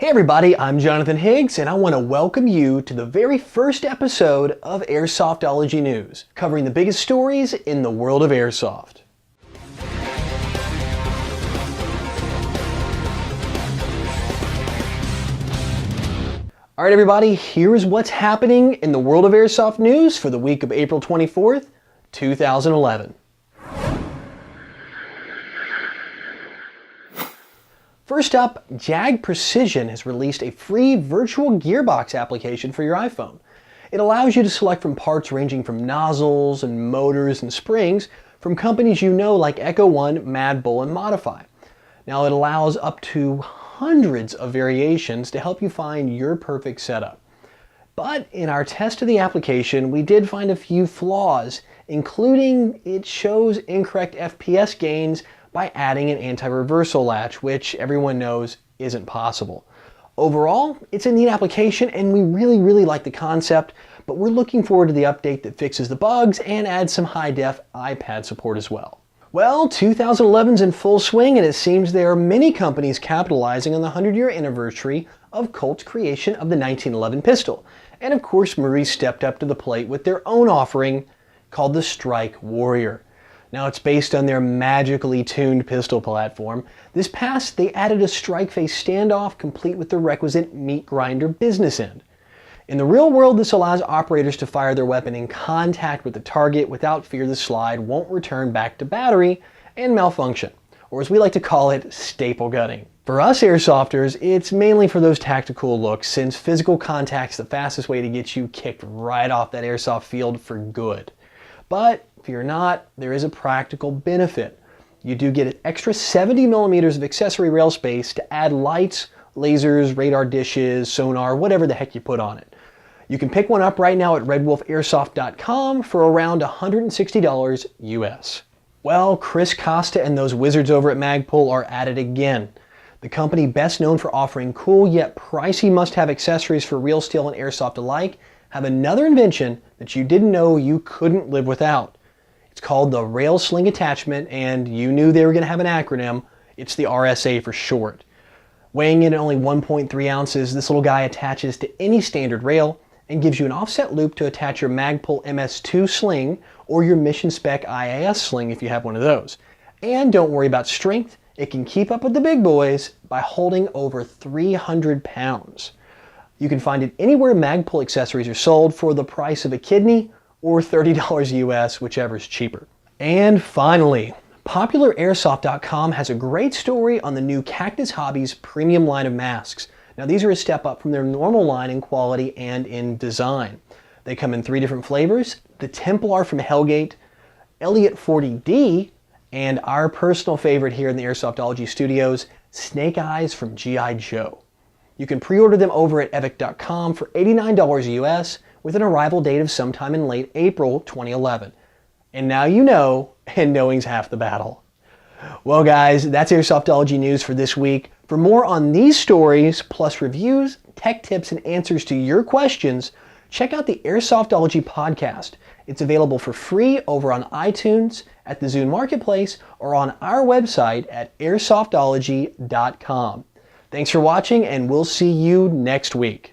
Hey everybody, I'm Jonathan Higgs and I want to welcome you to the very first episode of Airsoftology News, covering the biggest stories in the world of airsoft. Alright everybody, here's what's happening in the world of airsoft news for the week of April 24th, 2011. First up, Jag Precision has released a free virtual gearbox application for your iPhone. It allows you to select from parts ranging from nozzles and motors and springs from companies you know like Echo One, Magpul, and Modify. Now it allows up to hundreds of variations to help you find your perfect setup. But in our test of the application, we did find a few flaws, including it shows incorrect FPS gains by adding an anti-reversal latch, which everyone knows isn't possible. Overall, it's a neat application and we really like the concept, but we're looking forward to the update that fixes the bugs and adds some high-def iPad support as well. Well, 2011's in full swing and it seems there are many companies capitalizing on the 100-year anniversary of Colt's creation of the 1911 pistol. And of course, Maurice stepped up to the plate with their own offering called the Strike Warrior. Now it's based on their magically tuned pistol platform. This past, they added a strike face standoff complete with the requisite meat grinder business end. In the real world, this allows operators to fire their weapon in contact with the target without fear the slide won't return back to battery and malfunction, or as we like to call it, staple gutting. For us airsofters, it's mainly for those tactical looks, since physical contact's the fastest way to get you kicked right off that airsoft field for good. But fear not, there is a practical benefit. You do get an extra 70 millimeters of accessory rail space to add lights, lasers, radar dishes, sonar, whatever the heck you put on it. You can pick one up right now at redwolfairsoft.com for around $160 US. Well, Chris Costa and those wizards over at Magpul are at it again. The company best known for offering cool yet pricey must-have accessories for real steel and airsoft alike have another invention that you didn't know you couldn't live without. It's called the Rail Sling Attachment, and you knew they were going to have an acronym. It's the RSA for short. Weighing in at only 1.3 ounces, this little guy attaches to any standard rail and gives you an offset loop to attach your Magpul MS2 sling or your mission spec IAS sling if you have one of those. And don't worry about strength, it can keep up with the big boys by holding over 300 pounds. You can find it anywhere Magpul accessories are sold for the price of a kidney or $30 US, whichever's cheaper. And finally, PopularAirsoft.com has a great story on the new Cactus Hobbies premium line of masks. Now these are a step up from their normal line in quality and in design. They come in 3 different flavors: the Templar from Hellgate, Elliot 40D, and our personal favorite here in the Airsoftology studios, Snake Eyes from G.I. Joe. You can pre-order them over at evic.com for $89 US with an arrival date of sometime in late April 2011. And now you know, and knowing's half the battle. Well guys, that's Airsoftology news for this week. For more on these stories, plus reviews, tech tips, and answers to your questions, check out the Airsoftology podcast. It's available for free over on iTunes, at the Zune Marketplace, or on our website at airsoftology.com. Thanks for watching, and we'll see you next week.